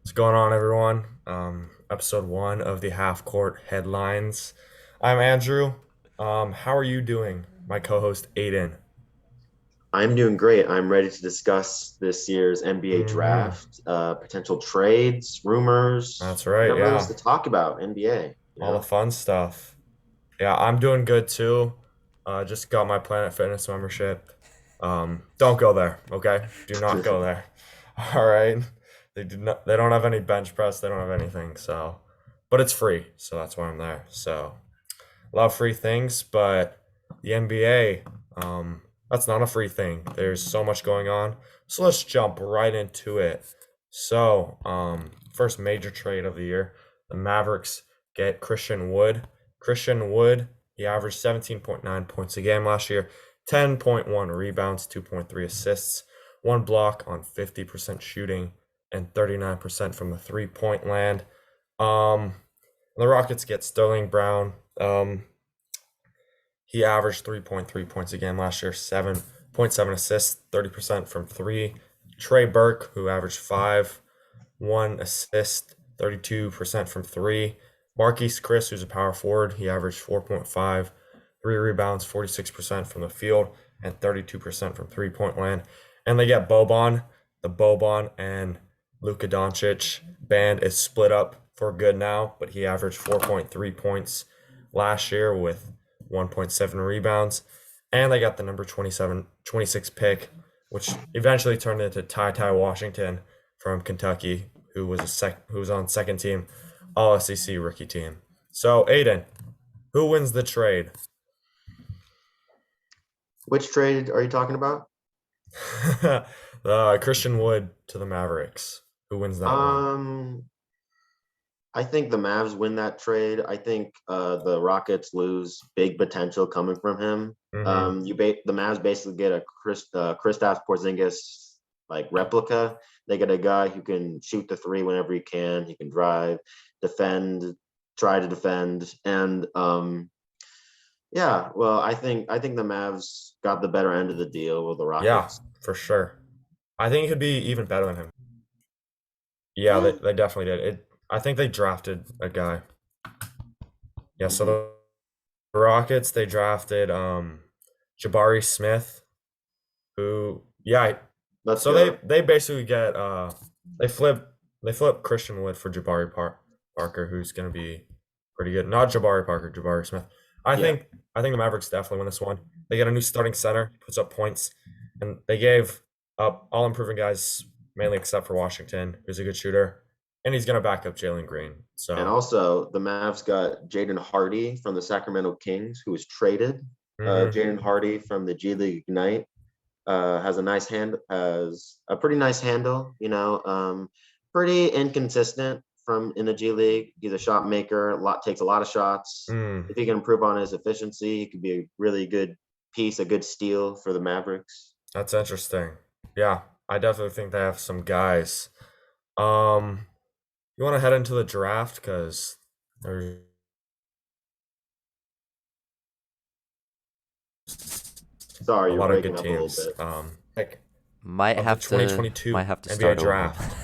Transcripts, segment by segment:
What's going on, everyone? Episode one of the Halfcourt headlines. I'm Andrew. How are you doing? My co-host Aidan. I'm doing great. I'm ready to discuss this year's NBA hmm draft, potential trades, rumors, That's right. whatever there is Yeah, to talk about NBA, you all the know? fun stuff. Yeah, I'm doing good too. Just got my Planet Fitness membership. Don't go there, okay? Do not go there. All right. They did not. They don't have any bench press. They don't have anything. So, but it's free, so that's why I'm there. So. Love free things, but the NBA, that's not a free thing. There's so much going on. So let's jump right into it. So, first major trade of the year, the Mavericks get Christian Wood. Christian Wood, he averaged 17.9 points a game last year, 10.1 rebounds, 2.3 assists, one block on 50% shooting, and 39% from the three-point land. Um, the Rockets get Sterling Brown. He averaged 3.3 points a game last year, 7.7 assists, 30% from three. Trey Burke, who averaged 1 assist, 32% from three. Marquise Chris, who's a power forward, he averaged 4.5, three rebounds, 46% from the field, and 32% from three-point land. And they get Boban. The Boban and Luka Doncic band is split up for good now, but he averaged 4.3 points last year with 1.7 rebounds. And they got the number 26 pick, which eventually turned into Ty Washington from Kentucky, who was on second team All SEC rookie team. So Aiden, who wins the trade? Which trade are you talking about? Christian Wood to the Mavericks. Who wins that one? Um, I think the Mavs win that trade. I think the Rockets lose big potential coming from him. Mm-hmm. The Mavs basically get a Kristaps Porzingis like replica. They get a guy who can shoot the three whenever he can. He can drive, defend, try to defend, and yeah. Well, I think the Mavs got the better end of the deal with the Yeah, Rockets. for sure. I think he could be even better than him. Yeah, Eh, they definitely did. I think they drafted a guy. Yeah, so mhm. the Rockets they drafted Jabari Smith, who yeah, Let's so go. they basically get they flip they flip Christian Wood for Parker, who's gonna be pretty good. Not Jabari Parker, Jabari Smith. I Yeah. think I think the Mavericks definitely win this one. They get a new starting center, puts up points, and they gave up all improving guys mainly except for Washington, who's a good shooter, and he's gonna back up Jalen Green. And So also, the Mavs got Jaden Hardy from the Sacramento Kings, who was traded. mhm. Jaden Hardy from the G League Ignite has a pretty nice handle. Pretty inconsistent from in the G League. He's a shot maker. Takes a lot of shots. Mm, If he can improve on his efficiency, he could be a really good piece, a good steal for the Mavericks. that's interesting. Yeah, I definitely think they have some guys. Um, you want to head into the draft because there's Sorry, a you're lot of breaking good up a little teams. bit. Pick Might of the have to 2022 might have to NBA start over. draft.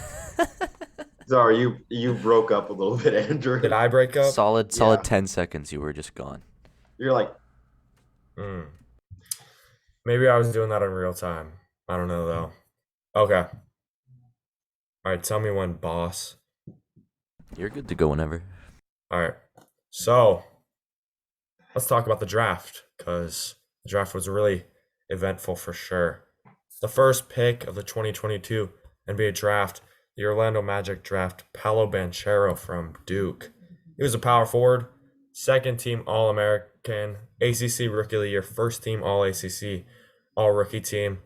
Sorry, you broke up a little bit, Did Andrew. I break up? solid Yeah, 10 seconds you were just gone. you're like, Hmm. Maybe I was doing that in real time. I don't know though. Okay. All right. Tell me when, boss. You're good to go whenever. All right. So let's talk about the draft because the draft was really eventful for sure. The first pick of the 2022 NBA draft, the Orlando Magic draft Paolo Banchero from Duke. He was a power forward, second team All American, ACC Rookie of the Year, first team All ACC, All Rookie team.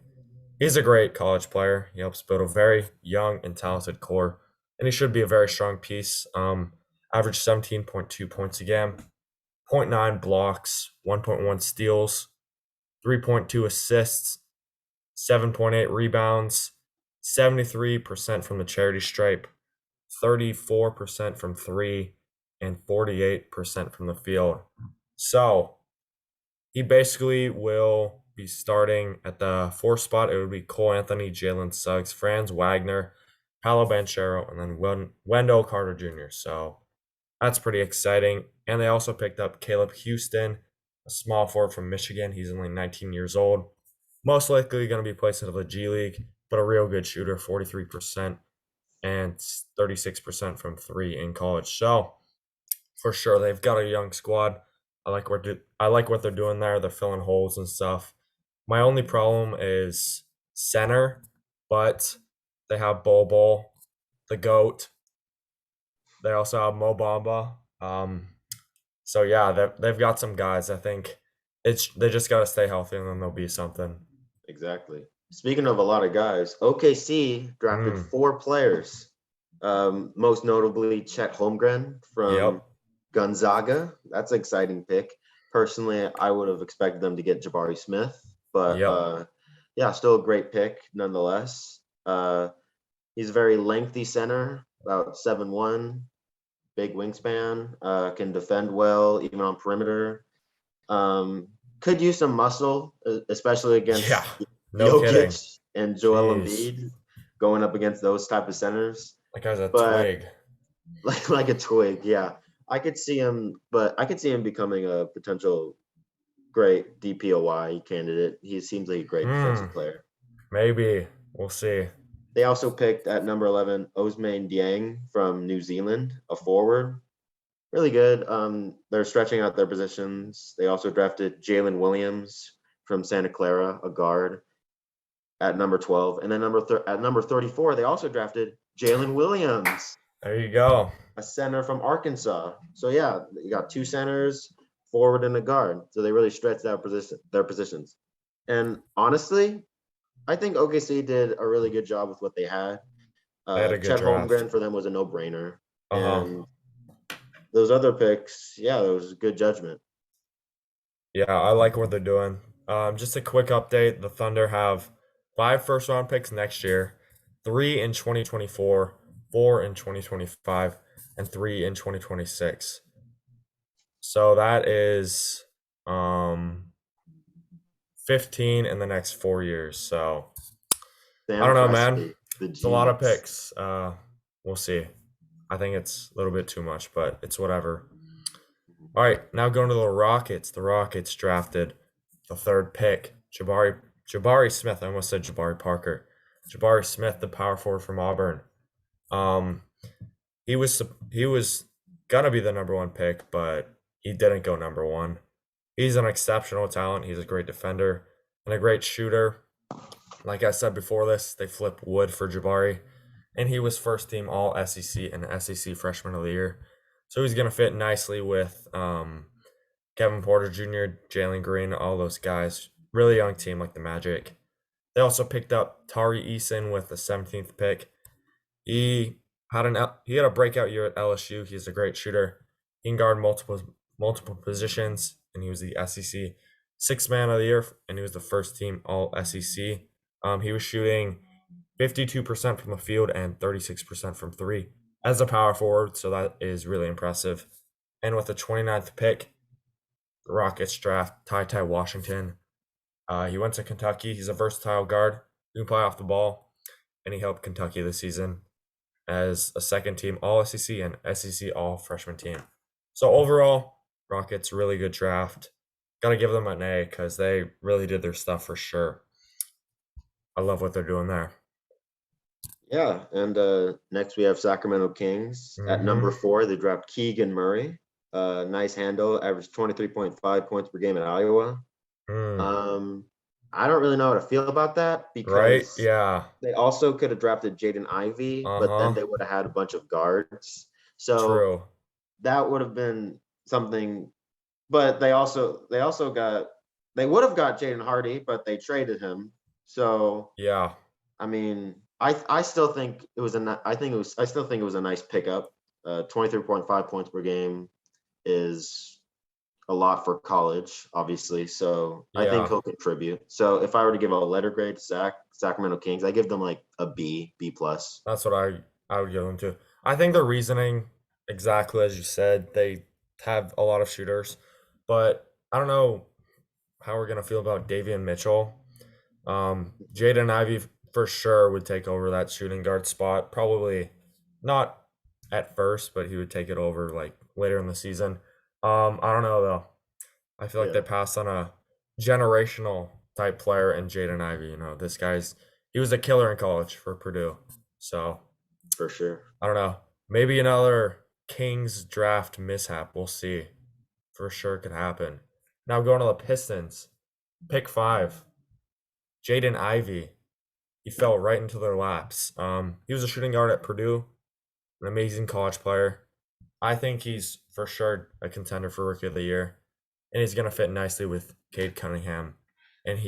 He's a great college player. He helps build a very young and talented core, and he should be a very strong piece. Average 17.2 points a game, zero point 0.9 blocks, 1.1 steals, 3.2 assists, 7.8 rebounds, 73% from the charity stripe, 34% from three, and 48% from the field. So he basically will be starting at the fourth spot. It would be Cole Anthony, Jalen Suggs, Franz Wagner, Paolo Banchero, and then Wendell Carter Jr. So that's pretty exciting. And they also picked up Caleb Houston, a small forward from Michigan. He's only 19 years old. Most likely going to be placed into the G League, but a real good shooter, 43% and 36% from three in college. So for sure, they've got a young squad. I like what they're doing there. They're filling holes and stuff. My only problem is center, but they have Bol Bol, the goat. They also have Mo Bamba. So yeah, they've got some guys. I think they just got to stay healthy, and then they'll be something. Exactly. Speaking of a lot of guys, OKC drafted 4 players. Most notably Chet Holmgren from Yep. Gonzaga. That's an exciting pick. Personally, I would have expected them to get Jabari Smith, but Yep. yeah, still a great pick nonetheless. He's a very lengthy center, about 7'1", big wingspan, can defend well, even on perimeter. Could use some muscle, especially Yeah. against No kidding. Jokic and Joel Jeez. Embiid, going up against those type of centers. That guy's a But twig. like a twig, yeah. I could see him becoming a potential great DPOY candidate. He seems like a great defensive player. Maybe. We'll see. They also picked at number 11 Ousmane Dieng from New Zealand, a forward. Really good. They're stretching out their positions. They also drafted Jalen Williams from Santa Clara, a guard, at number 12. And then at number 34, they also drafted Jalen Williams, There you go. a center from Arkansas. So yeah, you got 2 centers, forward and a guard. So they really stretched out their positions. And honestly, I think OKC did a really good job with what they had. They had a good Chet draft. Holmgren for them was a no-brainer. Uh-huh. And those other picks, yeah, that was good judgment. Yeah, I like what they're doing. Just a quick update. The Thunder have 5 first-round picks next year, 3 in 2024, 4 in 2025, and 3 in 2026. So that is 15 in the next 4 years. So I Sam don't know, man. Presti, the It's a lot of genius. picks. We'll see. I think it's a little bit too much, but it's whatever. All right, now going to the Rockets. The Rockets drafted the 3rd pick, Jabari Smith. I almost said Jabari Parker. Jabari Smith, the power forward from Auburn. Um, he was gonna be the number 1 pick, but he didn't go number 1. He's an exceptional talent. He's a great defender and a great shooter. Like I said before this, they flipped Wood for Jabari, and he was first team All SEC and SEC Freshman of the Year. So he's going to fit nicely with Kevin Porter Jr., Jalen Green, all those guys. Really young team like the Magic. They also picked up Tari Eason with the 17th pick. He had a breakout year at LSU. He's a great shooter. He can guard multiple positions, and he was the SEC Sixth Man of the Year, and he was the first team All SEC. He was shooting 52% from the field and 36% from three as a power forward, so that is really impressive. And with the 29th pick, the Rockets draft Ty Washington. He went to Kentucky. He's a versatile guard. He can play off the ball, and he helped Kentucky this season as a second team All SEC and SEC All Freshman team. So overall, Rockets really good draft. Got to give them an A because they really did their stuff for sure. I love what they're doing there. Yeah, and next we have Sacramento Kings. At number 4, they draft Keegan Murray. Nice handle, averaged 23.5 points per game at Iowa. I don't really know how to feel about that Right? because Yeah. they also could have drafted Jaden Ivey, but then they would have had a bunch of guards. So True. that would have been something. But they would have got Jaden Hardy, but they traded him. So Yeah. I mean, I still think it was I still think it was a nice pickup. 23.5 points per game is a lot for college, obviously. So I think Yeah. he'll contribute. So if I were to give a letter grade to Sacramento Kings, I give them like a B plus. That's what I would give them to. I think the reasoning, exactly as you said, they have a lot of shooters, but I don't know how we're gonna feel about Davian Mitchell. Jaden Ivey for sure would take over that shooting guard spot. Probably not at first, but he would take it over like later in the season. I don't know though. I feel like Yeah, they passed on a generational type player in Jaden Ivey. This guy's he was a killer in college for Purdue. So for sure. I don't know. Maybe another Kings draft mishap. We'll see. For sure could happen. Now going to the Pistons. Pick 5. Jaden Ivey. He fell right into their laps. He was a shooting guard at Purdue, an amazing college player. I think he's for sure a contender for Rookie of the Year, and he's gonna fit nicely with Cade Cunningham. And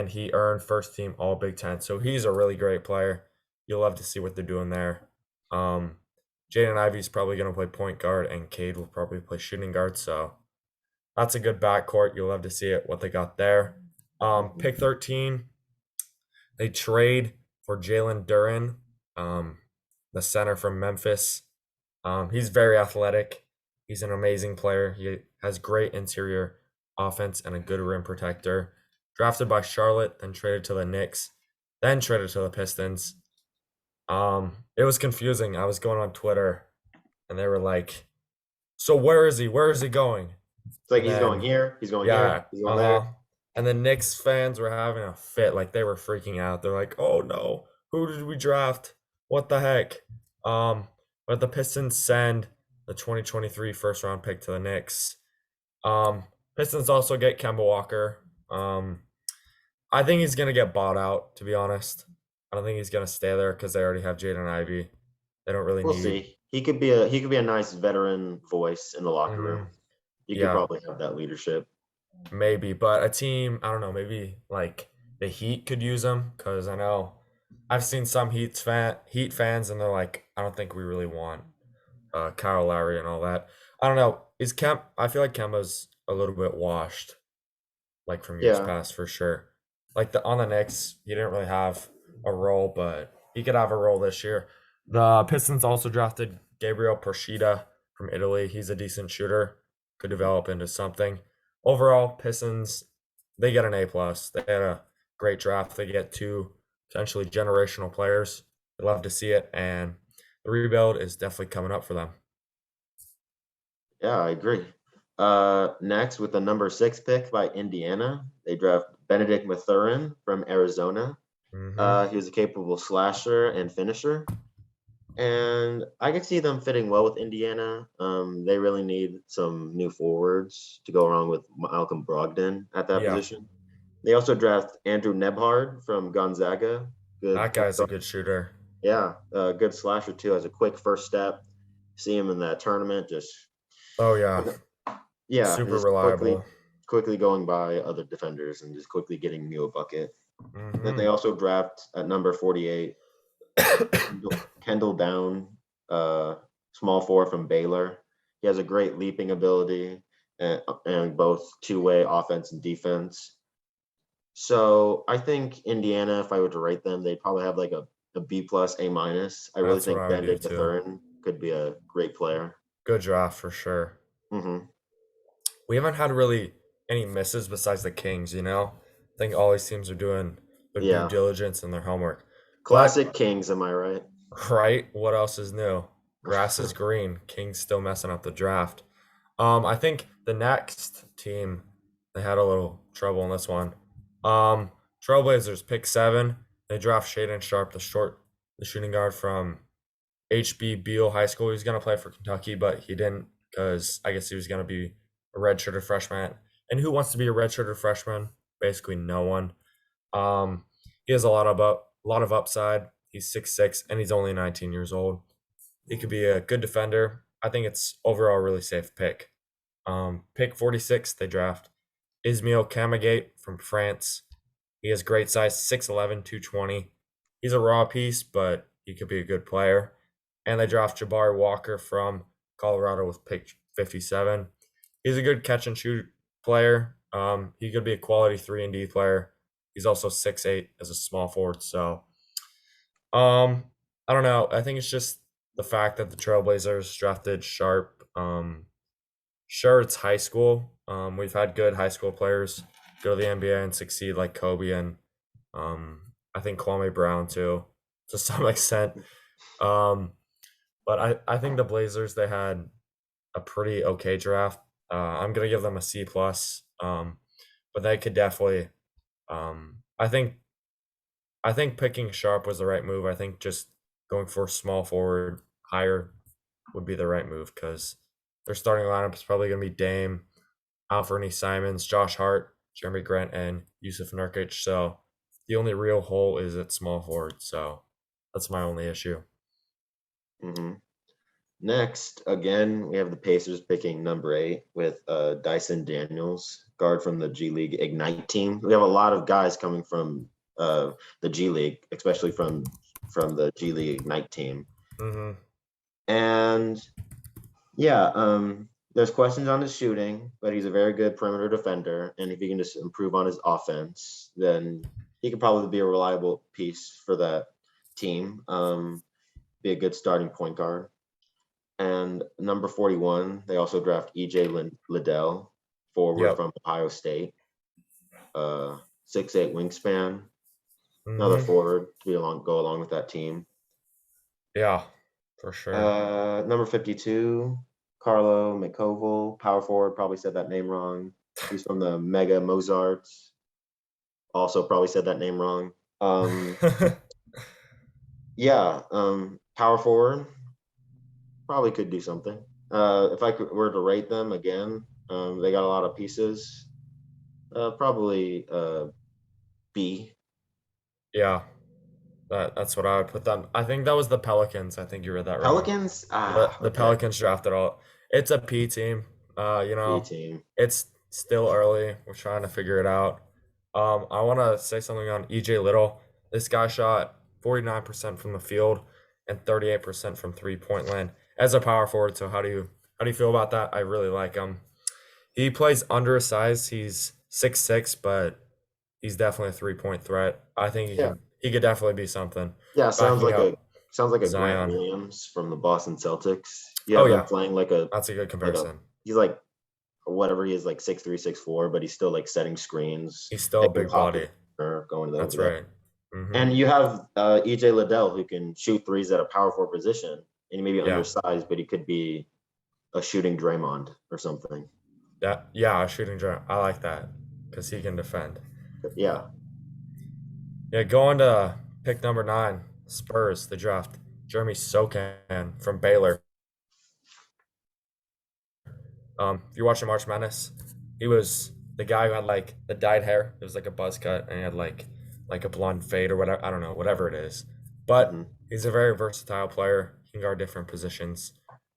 he earned first team All Big Ten, so he's a really great player. You'll love to see what they're doing there. Um, Jaden Ivey's probably gonna play point guard, and Cade will probably play shooting guard. So that's a good backcourt. You'll love to see it what they got there. Pick 13. They trade for Jalen Duren, the center from Memphis. He's very athletic. He's an amazing player. He has great interior offense and a good rim protector. Drafted by Charlotte, then traded to the Knicks, then traded to the Pistons. It was confusing. I was going on Twitter, and they were like, "So where is he? Where is he going?" It's like And he's going then here, he's going yeah, here, he's going there. And the Knicks fans were having a fit, like they were freaking out. They're like, "Oh no, who did we draft? What the heck?" But the Pistons send the 2023 first round pick to the Knicks. Pistons also get Kemba Walker. I think he's gonna get bought out, to be honest. I don't think he's gonna stay there because they already have Jaden Ivey. They don't really We'll need. see. He could be a nice veteran voice in the locker room. Mhm. He could Yeah, probably have that leadership. maybe, but a team, I don't know, maybe like the Heat could use him because I know I've seen some Heat fans and they're like, I don't think we really want Kyle Lowry and all that. I don't know. I feel like Kemba's a little bit washed, like from years Yeah, past for sure. Like on the Knicks, he didn't really have a role, but he could have a role this year. The Pistons also drafted Gabriel Procida from Italy. He's a decent shooter, could develop into something. Overall, Pistons they get an A plus. They had a great draft. They get 2 potentially generational players. They love to see it, and the rebuild is definitely coming up for them. yeah, I agree. Next, with the number 6 pick by Indiana, they draft Benedict Mathurin from Arizona. Hmm. He was a capable slasher and finisher, and I could see them fitting well with Indiana. They really need some new forwards to go along with Malcolm Brogdon at that Yeah, position. They also draft Andrew Nebhard from Gonzaga. that Good guy's a start. good shooter. Yeah, good slasher too. Has a quick first step. See him in that tournament, just Oh yeah, yeah, super just quickly reliable. quickly going by other defenders and just quickly getting you a bucket. Then they Hmm. also draft at number 48 Kendall Down, small forward from Baylor. He has a great leaping ability and both two-way offense and defense. So I think Indiana, if I were to rate them, they'd probably have like a B plus, A minus. I really That's what think I would do Benedict too. Mathurin could be a great player. Good draft for sure. Hmm. We haven't had really any misses besides the Kings. I think all these teams are doing their due Yeah, diligence and their homework. But classic Kings. Am I right? right, what else is new? Grass is green. Kings still messing up the draft. I think the next team they had a little trouble in this one. Trailblazers pick 7. They draft Shaden Sharp, the shooting guard from HB Beal High School. He was gonna play for Kentucky, but he didn't because I guess he was gonna be a redshirted freshman. And who wants to be a redshirted freshman? Basically, no one. He has a lot of upside. He's 6'6", and he's only 19 years old. He could be a good defender. I think it's overall a really safe pick. Pick 46, they draft Ismail Kamagate from France. He has great size, 6'11", 220. He's a raw piece, but he could be a good player. And they draft Jabari Walker from Colorado with pick 57. He's a good catch and shoot player. He could be a quality 3 and D player. He's also 6'8" as a small forward. So, um, I don't know. I think it's just the fact that the Trailblazers drafted Sharp. Sure, it's high school. We've had good high school players go to the NBA and succeed, like Kobe and I think Kwame Brown too, to some extent. Um, but I think the Blazers, they had a pretty okay draft. I'm gonna give them a C plus. But they could definitely. I think picking Sharp was the right move. I think just going for small forward higher would be the right move because their starting lineup is probably gonna be Dame, Alfred Simons, Josh Hart, Jeremy Grant, and Yusuf Nurkic. So the only real hole is at small forward. So that's my only issue. hmm Next, again, we have the Pacers picking number 8 with Dyson Daniels, guard from the G League Ignite team. We have a lot of guys coming from the G League, especially from the G League Ignite team. Mm-hmm. And yeah, there's questions on his shooting, but he's a very good perimeter defender. And if he can just improve on his offense, then he could probably be a reliable piece for that team. Be a good starting point guard. And number 41, they also draft EJ Liddell, forward Yep. from Ohio State. 6'8" wingspan, another Mm-hmm. forward to go along with that team. Yeah, for sure. Number 52, Carlo McCoval, power forward. Probably said that name wrong. He's from the Mega Mozarts. Also, probably said that name wrong. Yeah, power forward. Probably could do something. If were to rate them again, they got a lot of pieces. Probably B. Yeah, that's what I would put them. I think that was the Pelicans. I think you read that wrong. Pelicans. The Okay. Pelicans drafted all. It's a P team. B team. It's still early. We're trying to figure it out. I want to say something on EJ Little. This guy shot 49% from the field and 38% from 3-point land as a power forward. So how do you feel about that? I really like him. He plays undersized. He's 6'6", but he's definitely a 3-point threat. I think Yeah. he could definitely be something. Yeah. Backing up Sounds like a Grant Zion. Williams from the Boston Celtics. You Oh have him yeah, playing that's a good like a comparison. he's like whatever he is, like 6'3", 6'4", but he's still like setting screens, He's still a taking big pocket, body. going over That's there. right. Mm-hmm. And you have EJ Liddell, who can shoot threes at a power forward position, and he may be Yeah. undersized, but he could be a shooting Draymond or something. Yeah, a shooting giant. I like that because he can defend. Yeah. Yeah, going to pick number 9, Spurs, the draft. Jeremy Sokan from Baylor. If you're watching March Madness, he was the guy who had like the dyed hair. It was like a buzz cut, and he had like a blonde fade or whatever. I don't know, whatever it is. But hmm he's a very versatile player. He can guard different positions.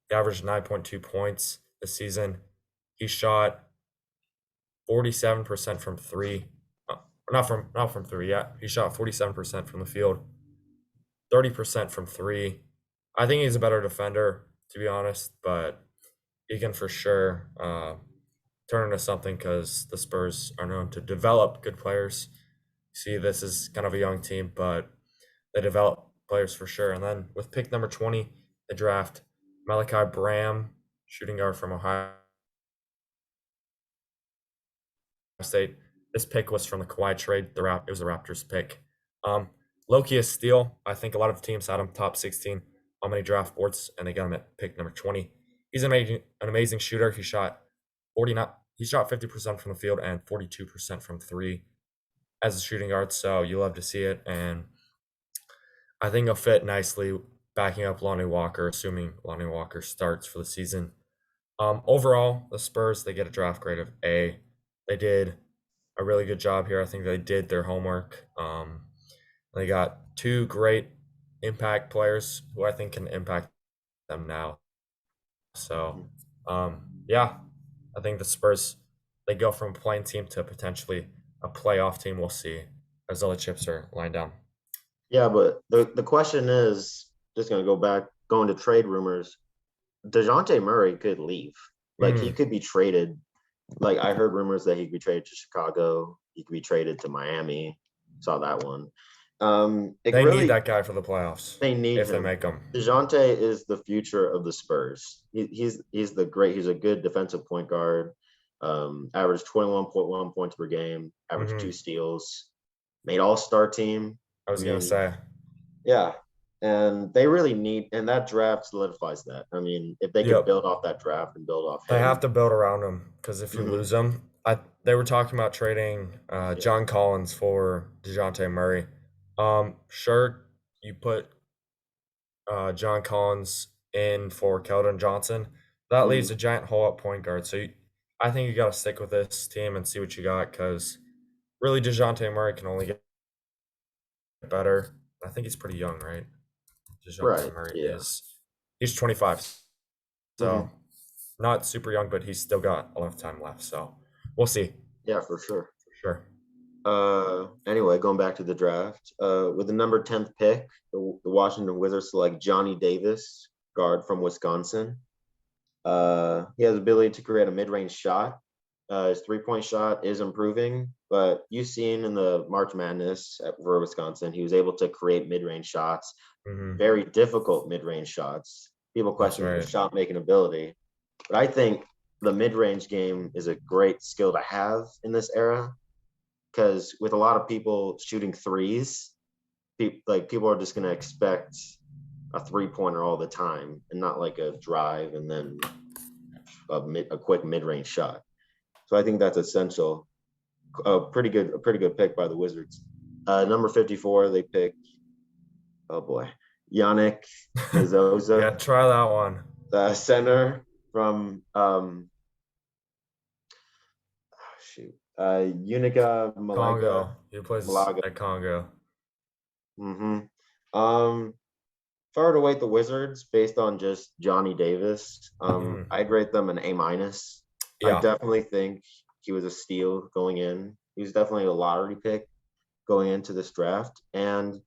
He averaged 9.2 points this season. He shot 47% from three. Not from three. Yeah, he shot 47% from the field, 30% from three. I think he's a better defender, to be honest, but he can for sure turn into something because the Spurs are known to develop good players. See, this is kind of a young team, but they develop players for sure. And then with pick number 20, they draft Malachi Bram, shooting guard from Ohio State. This pick was from the Kawhi trade. It was the Raptors pick. Loki is steal. I think a lot of teams had him top 16 on many draft boards, and they got him at pick number 20. He's an amazing shooter. He shot 50% from the field and 42% from three as a shooting guard. So you love to see it, and I think he'll fit nicely backing up Lonnie Walker, assuming Lonnie Walker starts for the season. Overall, the Spurs, they get a draft grade of A. They did a really good job here. I think they did their homework. They got two great impact players who I think can impact them now. So, yeah, I think the Spurs, they go from a playing team to potentially a playoff team. We'll see as all the chips are lined down. Yeah, but the question is just gonna going to trade rumors. DeJounte Murray could leave. Like he Mm, could be traded. Like I heard rumors that he could be traded to Chicago. He could be traded to Miami. Saw that one. It they need really that guy for the playoffs they need if they him. make them. DeJounte is the future of the Spurs. He's a good defensive point guard. Averaged 21.1 points per game, averaged 2 Hmm. steals. made All-Star team. I was I gonna mean, say, yeah, and they really need, and that draft solidifies that. I mean, if they could yep, build off that draft and build off they have him, to build around him because if you hmm lose him, they were talking about trading yeah, John Collins for DeJounte Murray. Sure, you put John Collins in for Keldon Johnson. That leaves hmm a giant hole at point guard. So I think you got to stick with this team and see what you got because really DeJounte Murray can only get better. I think he's pretty young, right? DeJounte right, Murray yeah, he's 25, so hmm not super young, but he's still got a lot of time left. So we'll see yeah, for sure. for sure. Anyway, going back to the draft, with the number 10th pick, the Washington Wizards select Johnny Davis, guard from Wisconsin. He has the ability to create a mid-range shot. His three-point shot is improving, but you've seen in the March Madness for Wisconsin, he was able to create mid-range shots, Hmm. very difficult mid-range shots. People That's question his right. shot-making ability, but I think the mid-range game is a great skill to have in this era because with a lot of people shooting threes, people are just going to expect a three-pointer all the time and not like a drive and then a quick mid-range shot. So I think that's essential. A pretty good pick by the Wizards. Number 54, they pick. Oh boy, Yannick Yeah, Mezoza, try that one. the center from Unica Malaga. Congo. He plays Malaga. at Congo. hmm Um, if I were to weight the Wizards based on just Johnny Davis, Hmm. I'd rate them an A minus. I Yeah. definitely think he was a steal going in. He was definitely a lottery pick going into this draft, and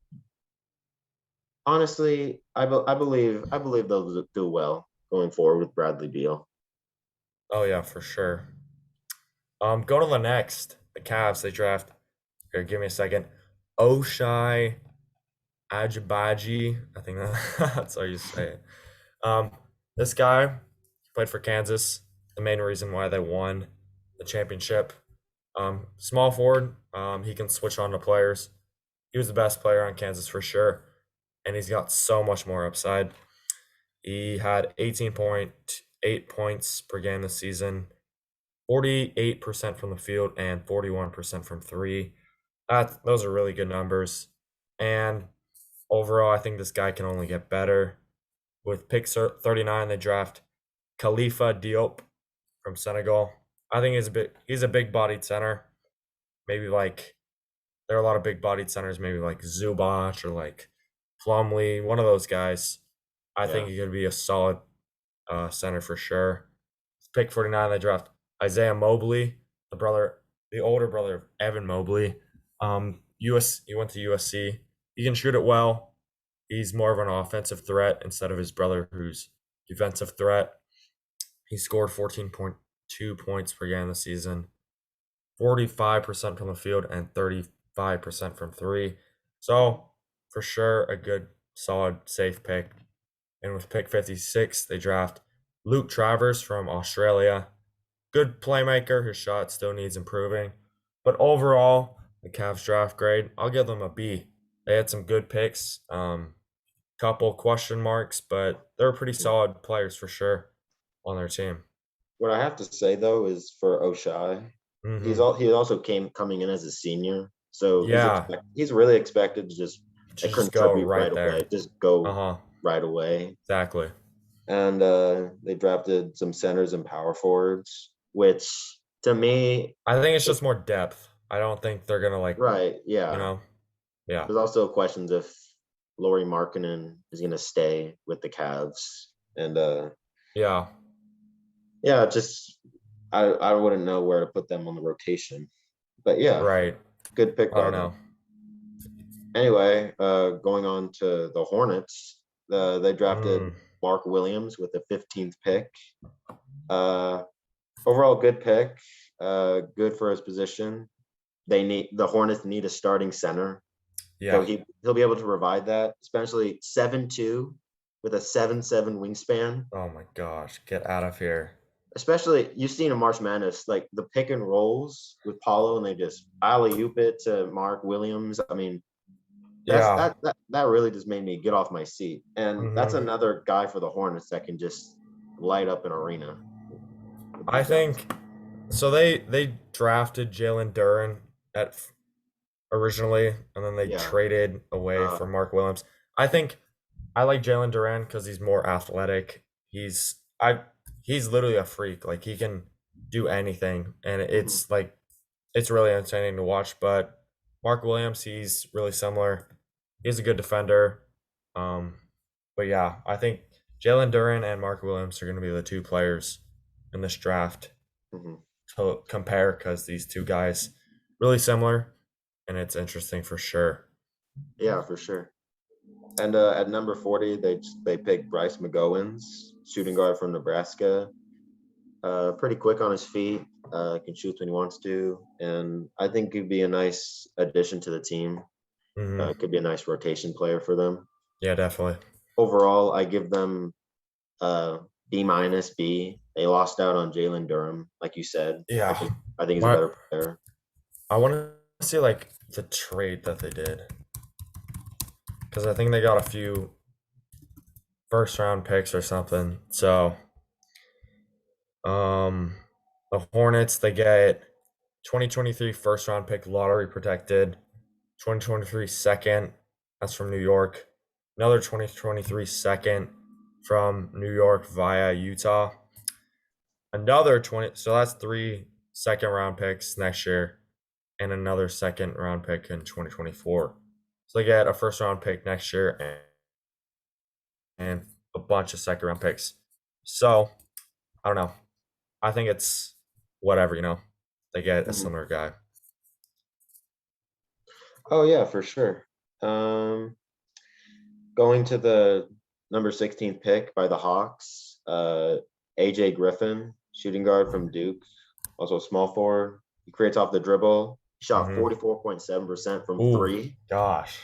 honestly, I believe they'll do well going forward with Bradley Beal. Oh yeah, for sure. Go to the next. The Cavs. They draft. Here, give me a second. Oshai Ajibaji. I think that's how you say it. Um, this guy played for Kansas. The main reason why they won the championship. Small forward. He can switch on to players. He was the best player on Kansas for sure, and he's got so much more upside. He had 18.8 points per game this season, 48% from the field, and 41% from three. Those are really good numbers. And overall, I think this guy can only get better. With pick 39, they draft Khalifa Diop from Senegal. I think he's a big bodied center. Maybe like there are a lot of big bodied centers, maybe like Zubac or like Plumlee, one of those guys. I think Yeah, he could be a solid center for sure. Pick 49, they draft Isaiah Mobley, the older brother of Evan Mobley. He went to USC. He can shoot it well. He's more of an offensive threat instead of his brother, who's defensive threat. He scored 14.2 points per game this season, 45% from the field and 35% from three. So, for sure, a good, solid, safe pick. And with pick 56, they draft Luke Travers from Australia. Good playmaker. His shot still needs improving. But overall, the Cavs draft grade, I'll give them a B. They had some good picks, couple question marks, but they're pretty solid players for sure on their team. what I have to say though is for Oshai, Hmm. he also came coming in as a senior, so Yeah, he's really expected to just to just go contribute right right away, there. just Uh go huh. right away. Exactly. And they drafted some centers and power forwards, which to me, I think it's just more depth. I don't think they're gonna like, right, you yeah. know, yeah, There's also questions if Laurie Markkinen is going to stay with the Cavs, and yeah, yeah, just I wouldn't know where to put them on the rotation, but yeah, right. good pick I by don't them. know. Anyway, going on to the Hornets, they drafted Mm, Mark Williams with the 15th pick. Uh, Overall, good pick. Good for his position. The Hornets need a starting center, so yeah. he'll be able to provide that, especially 7'2" with a 7'7" wingspan. Oh my gosh, get out of here. especially you've seen in March Madness, like the pick and rolls with Paulo, and they just alley oop it to Mark Williams. I mean, Yeah. that really just made me get off my seat. And that's hmm another guy for the Hornets that can just light up an arena with I these guys. think so. They drafted Jalen Duren at originally, and then they Yeah. traded away Uh, for Mark Williams. I think I like Jalen Duren because he's more athletic. He's literally a freak. Like he can do anything, and mhm, it's really entertaining to watch. But Mark Williams, he's really similar. He's a good defender. Um, but yeah, I think Jalen Duren and Mark Williams are going to be the two players in this draft mhm. to compare because these two guys really similar, and it's interesting for sure. Yeah, for sure. And at number 40, they picked Bryce McGowens, shooting guard from Nebraska. Pretty quick on his feet. Can shoot when he wants to, and I think he'd be a nice addition to the team. hmm Could be a nice rotation player for them. Yeah, definitely. Overall, I give them B minus B. They lost out on Jalen Durham, like you said. Yeah, I think he's a my better player. I want to see like the trade that they did because I think they got a few first round picks or something. So, the Hornets they get 2023 first round pick lottery protected, 2023 second. That's from New York. Another 2023 second from New York via Utah. Another 20. So that's three second round picks next year, and another second round pick in 2024. So they get a first round pick next year and a bunch of second round picks. So I don't know. I think it's whatever. They get a Mhm. similar guy. Oh yeah, for sure. Um, Going to the number 16th pick by the Hawks, AJ Griffin, shooting guard from Duke, also a small forward. He creates off the dribble. He shot hmm 44.7% from Ooh, three. gosh.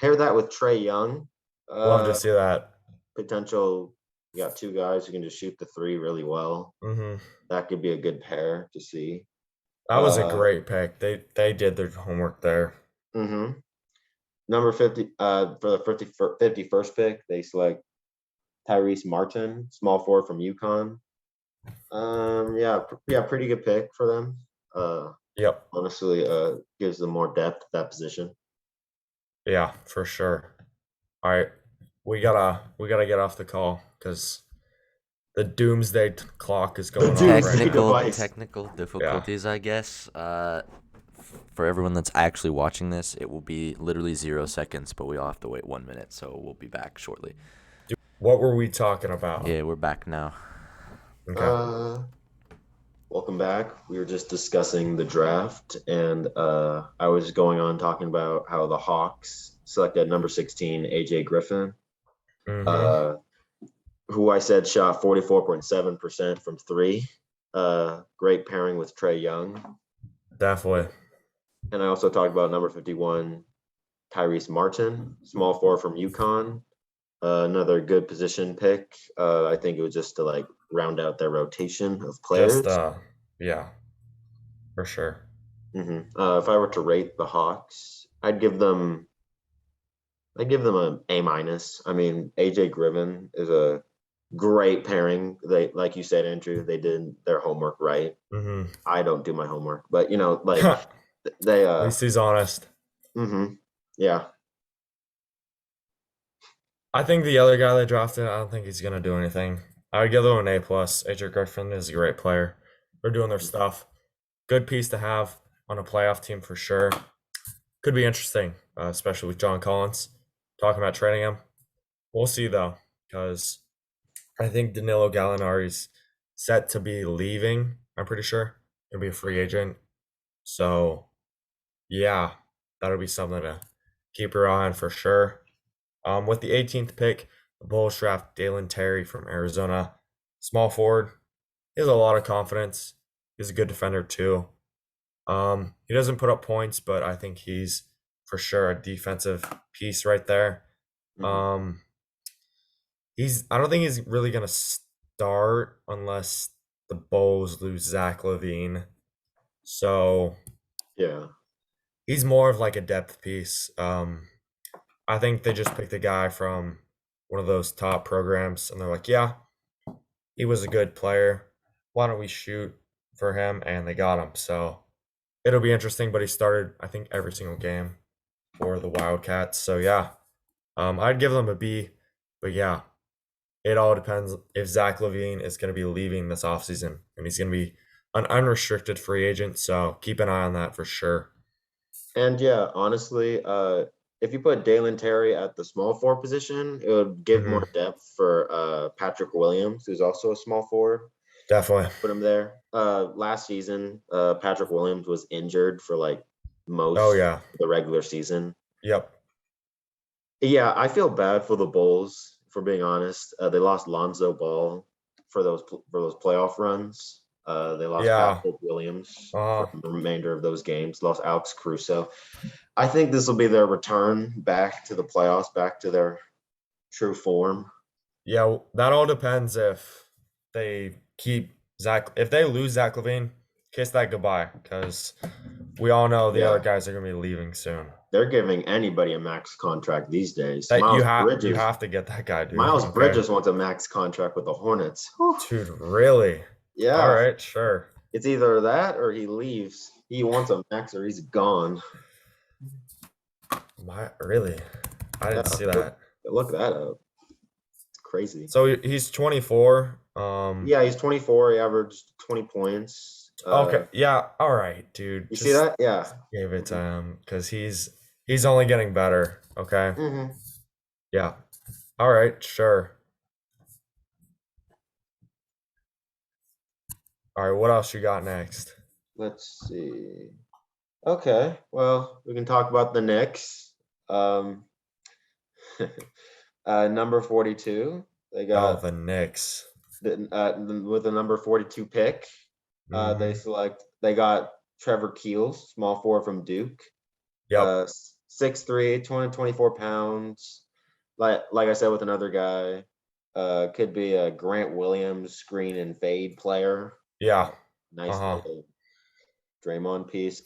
Pair that with Trey Young. Love to Uh, see that. Potential. You got two guys who can just shoot the three really well. hmm That could be a good pair to see. That was a Uh, great pick. They did their homework there. mm-hmm. Number 50, for the 51st pick, they select Tyrese Martin, small forward from UConn. Yeah, pretty good pick for them. Uh, Yep. Honestly, gives them more depth at that position. Yeah, for sure. All right. We gotta get off the call because the doomsday clock is The going off right doomsday now. device. Technical Yeah. difficulties, I guess. For everyone that's actually watching this, it will be literally 0 seconds, but we all have to wait 1 minute, so we'll be back shortly. What were we talking about? Yeah, we're back now. Okay. Uh, Welcome back. We were just discussing the draft, and I was going on talking about how the Hawks selected number 16, AJ Griffin, Mm-hmm. uh, who I said shot 44.7% from three. Great pairing with Trey Young. Definitely. And I also talked about number 51, Tyrese Martin, small forward from UConn. Another good position pick. I think it was just to like round out their rotation of Just players. yeah, for sure. If I were to rate the Hawks, I'd give them a A minus. I mean, AJ Griffin is a great pairing. They, like you said, Andrew, they did their homework right. Mm-hmm. I don't do my homework, but like they At least he's honest. mm-hmm, yeah. I think the other guy they drafted, I don't think he's gonna do anything. I would give them an A plus. AJ Griffin is a great player. They're doing their stuff. Good piece to have on a playoff team for sure. Could be interesting, especially with John Collins talking about trading him. We'll see though, because I think Danilo Gallinari's set to be leaving. I'm pretty sure he'll be a free agent. So yeah, that'll be something to keep your eye on for sure. With the 18th pick, the Bulls draft Dalen Terry from Arizona, small forward. He has a lot of confidence. He's a good defender too. He doesn't put up points, but I think he's for sure a defensive piece right there. Mm-hmm, Um, I don't think he's really gonna start unless the Bulls lose Zach LaVine. So Yeah. he's more of like a depth piece. I think they just picked a guy from one of those top programs, and they're like, yeah, he was a good player. Why don't we shoot for him? And they got him. So it'll be interesting. But he started, I think, every single game for the Wildcats. So yeah, I'd give them a B. But yeah, it all depends if Zach LaVine is going to be leaving this offseason, and he's going to be an unrestricted free agent. So keep an eye on that for sure. And yeah, honestly, if you put Dalen Terry at the small forward position, it would give more depth for Patrick Williams, who's also a small forward. Definitely. Put him there. Last season, Patrick Williams was injured for like most Oh yeah. of the regular season. Yep. Yeah, I feel bad for the Bulls, for being honest. They lost Lonzo Ball for those playoff runs. They lost Yeah. Patrick Williams Uh-huh. for the remainder of those games. Lost Alex Caruso. I think this will be their return back to the playoffs, back to their true form. Yeah, that all depends if they keep Zach. If they lose Zach LaVine, kiss that goodbye, because we all know the other Yeah. guys are gonna be leaving soon. They're giving anybody a max contract these days. That Miles you have to get that guy, dude. Miles Okay. Bridges wants a max contract with the Hornets. Whew. Dude, really? Yeah. All right, sure. It's either that or he leaves. He wants a max or he's gone. Really? I didn't see that. Look that up. It's crazy. So he's 24. Yeah, he's 24. He averaged 20 points. Okay. Yeah. All right, dude. You see that? Yeah. Give it to him because he's only getting better. Okay. Mm-hmm. Yeah. All right. Sure. All right. What else you got next? Let's see. Okay. Well, we can talk about the Knicks. Number 42. They Oh, got the Knicks. with the number 42 pick. They got Trevor Keels, small forward from Duke. Yep. 6'3", 224 pounds. Like I said, with another guy, could be a Grant Williams screen and fade player. Yeah. Nice little Draymond piece.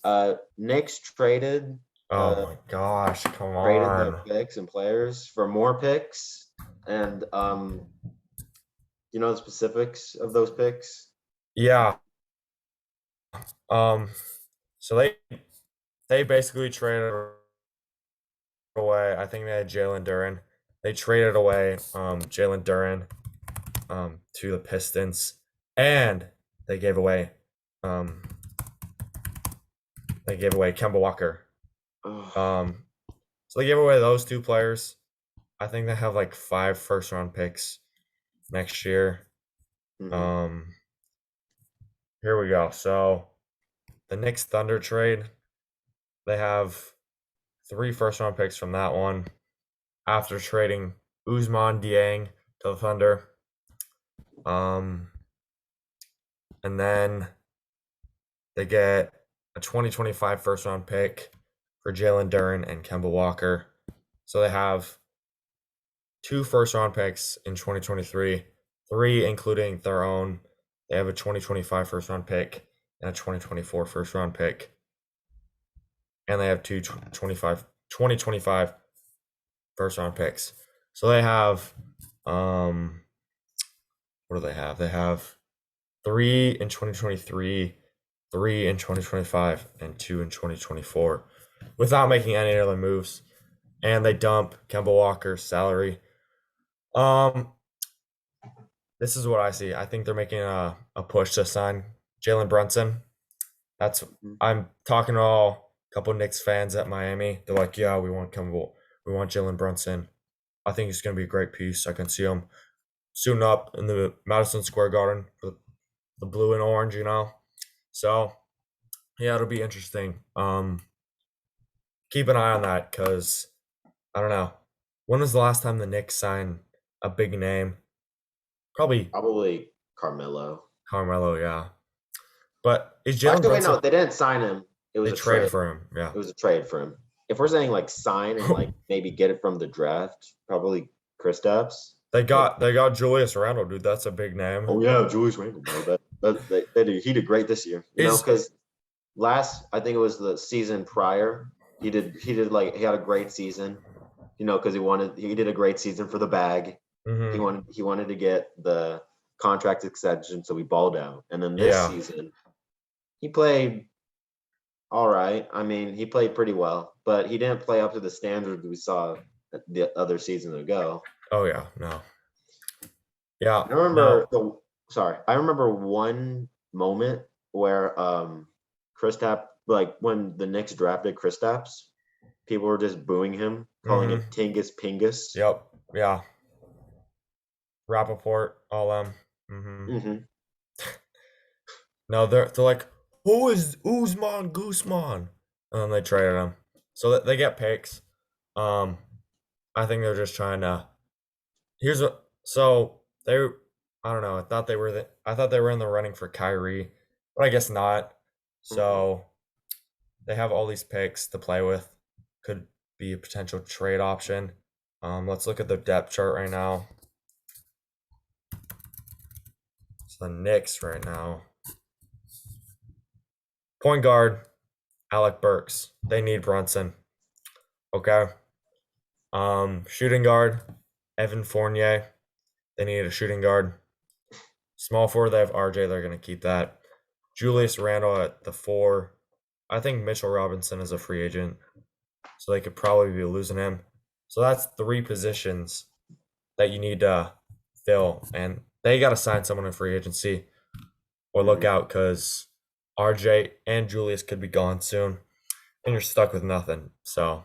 Knicks traded. Oh my gosh! Come Traded on. their picks and players for more picks, and you know the specifics of those picks. Yeah. So they basically traded away. I think they had Jalen Duren. They traded away Jalen Duren to the Pistons, and they gave away Kemba Walker. So they gave away those two players. I think they have like 5 first-round picks next year. Mhm. Here we go. So the Knicks Thunder trade, they have 3 first-round picks from that one after trading Ousmane Dieng to the Thunder. And then they get a 2025 first-round pick for Jalen Duren and Kemba Walker. So they have 2 first-round picks in 2023, 3 including their own. They have a 2025 first-round pick and a 2024 first-round pick. And they have 2025 first-round picks. So they have, what do they have? They have 3 in 2023, 3 in 2025, and 2 in 2024 without making any other moves. And they dump Kemba Walker's salary. This is what I see. I think they're making a push to sign Jalen Brunson. I'm talking to a couple of Knicks fans at Miami. They're like, yeah, we want Jalen Brunson. I think he's gonna be a great piece. I can see him suiting up in the Madison Square Garden for the blue and orange, you know. So yeah, it'll be interesting. Keep an eye on that because I don't know. When was the last time the Knicks signed a big name? Probably Carmelo. Carmelo, yeah. But is Jalen Actually, Brunson? no, they didn't sign him. It was They a traded trade. for him. Yeah. It was a trade for him. If we're saying like sign and like maybe get it from the draft, probably Kristaps. They got Julius Randle, dude. That's a big name. Oh yeah, Julius Randle. But he did great this year, Is because I think it was the season prior, he had a great season, because he did a great season for the bag. He mhm, wanted to get the contract extension, so he balled out. And then this yeah. season, he played all right. I mean, he played pretty well, but he didn't play up to the standard we saw the other season ago. Oh yeah, no. Yeah, I remember no. I remember one moment where Kristaps, like when the Knicks drafted Kristaps, people were just booing him, calling Mhm. it Tingus Pingus. Yep. Yeah. Rappaport, all them. Mhm. Hmm. No, they're like, who is Usman Guzman? And then they traded him. So that they get picks. Um, I think they're just trying to. Here's what. So they, I don't know. I thought they were in the running for Kyrie, but I guess not. Hmm. So they have all these picks to play with. Could be a potential trade option. Let's look at the depth chart right now. So the Knicks right now. Point guard, Alec Burks. They need Brunson. Okay. Shooting guard, Evan Fournier. They need a shooting guard. Small forward, they have RJ. They're gonna keep that. Julius Randle at the 4. I think Mitchell Robinson is a free agent, so they could probably be losing him. So that's 3 positions that you need to fill, and they got to sign someone in free agency or look Hmm. out because RJ and Julius could be gone soon, and you're stuck with nothing. So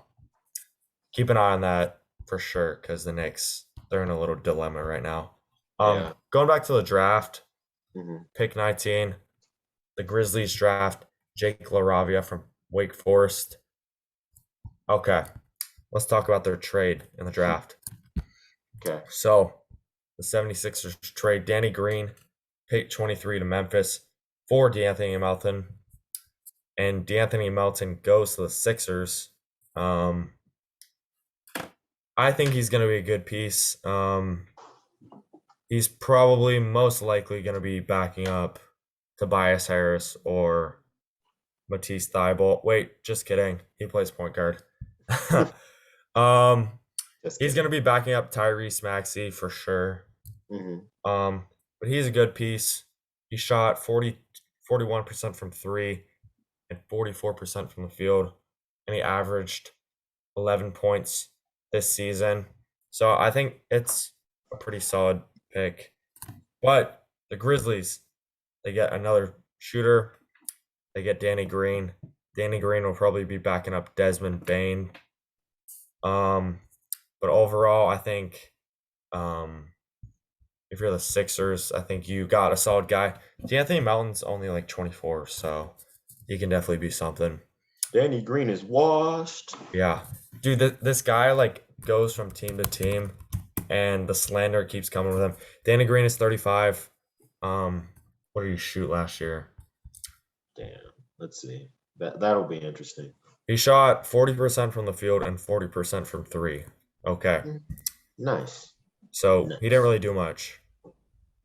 keep an eye on that for sure because the Knicks, they're in a little dilemma right now. Yeah. Going back to the draft, Hmm. pick 19, the Grizzlies draft Jake LaRavia from Wake Forest. Okay, let's talk about their trade in the draft. Okay. So the 76ers trade Danny Green, pick 23 to Memphis for DeAnthony Melton. And DeAnthony Melton goes to the Sixers. Um, I think he's going to be a good piece. He's probably most likely going to be backing up Tobias Harris or Matisse Thybulle. Wait, just kidding. He plays point guard. um, Just he's going to kidding. be backing up Tyrese Maxey for sure. Hmm. Um, but he's a good piece. He shot 41% from 3 and 44% from the field, and he averaged 11 points this season. So I think it's a pretty solid pick. But the Grizzlies, they get another shooter. They get Danny Green. Danny Green will probably be backing up Desmond Bain. Um, but overall, I think if you're the Sixers, I think you got a solid guy. D'Anthony Melton's only like 24, so he can definitely be something. Danny Green is washed. Yeah, dude, this guy like goes from team to team, and the slander keeps coming with him. Danny Green is 35. What did he shoot last year? Damn. Let's see. That'll be interesting. He shot 40% from the field and 40% from 3. Okay, Mm. Nice. so he didn't Nice. really do much,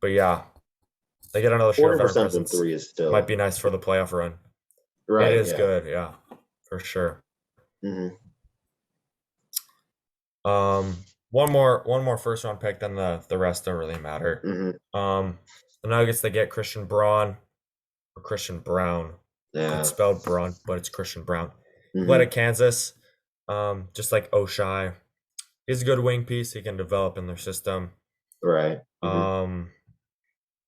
but yeah, they get another shooter, veteran 40% from presence. three is Might be still nice for the playoff run. It right. is Yeah. good, yeah, for sure. Hmm. One more first round pick, then the rest don't really matter. Hmm. The Nuggets, they get Christian Braun or Christian Brown. It's Yeah. spelled Braun, but it's Christian Brown. He played Hmm. at Kansas, just like Oshai. He's a good wing piece. He can develop in their system. Right. Hmm. Um,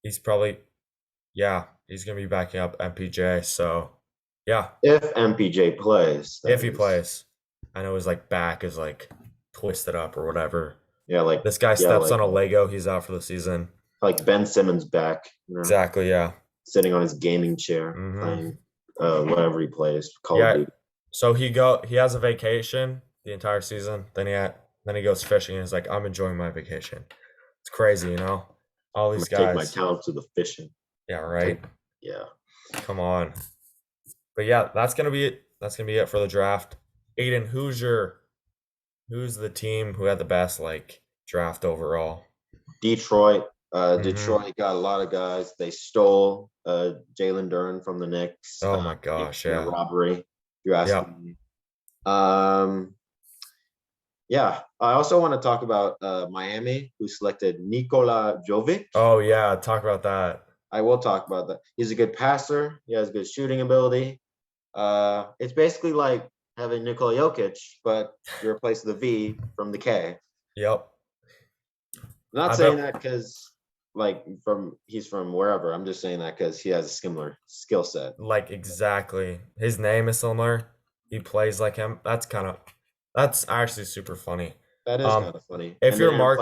he's probably, yeah, he's gonna be backing up MPJ. So, yeah, If MPJ plays, if that he is. plays, I know his like back is like twisted up or whatever. Yeah. This guy Yeah. steps on a Lego. He's out for the season. Like Ben Simmons back. Exactly. Yeah. Sitting on his gaming chair Hmm. playing whatever he plays, Call of Yeah. Duty. So he has a vacation the entire season. Then he goes fishing and he's like, I'm enjoying my vacation. It's crazy, you know. All I'm these gonna take my guys. talent to the fishing. Yeah. Right. Yeah. Come on. But yeah, that's gonna be it. That's gonna be it for the draft. Aidan, who's the team who had the best like draft overall? Detroit. Mm-hmm. Detroit got a lot of guys. They stole Jalen Duren from the Knicks. Oh my I think gosh, in a yeah. robbery, if you're asking Yep. me. Um, yeah, I also want to talk about Miami, who selected Nikola Jovic. Oh yeah, talk about that. I will talk about that. He's a good passer. He has good shooting ability. It's basically like having Nikola Jokic, but you replace the V from the K. Yep. I'm not I saying bet that because like he's from wherever. I'm just saying that because he has a similar skill set. like exactly. His name is similar. He plays like him. That's actually super funny. That is Um kind of funny. if And you're Mark,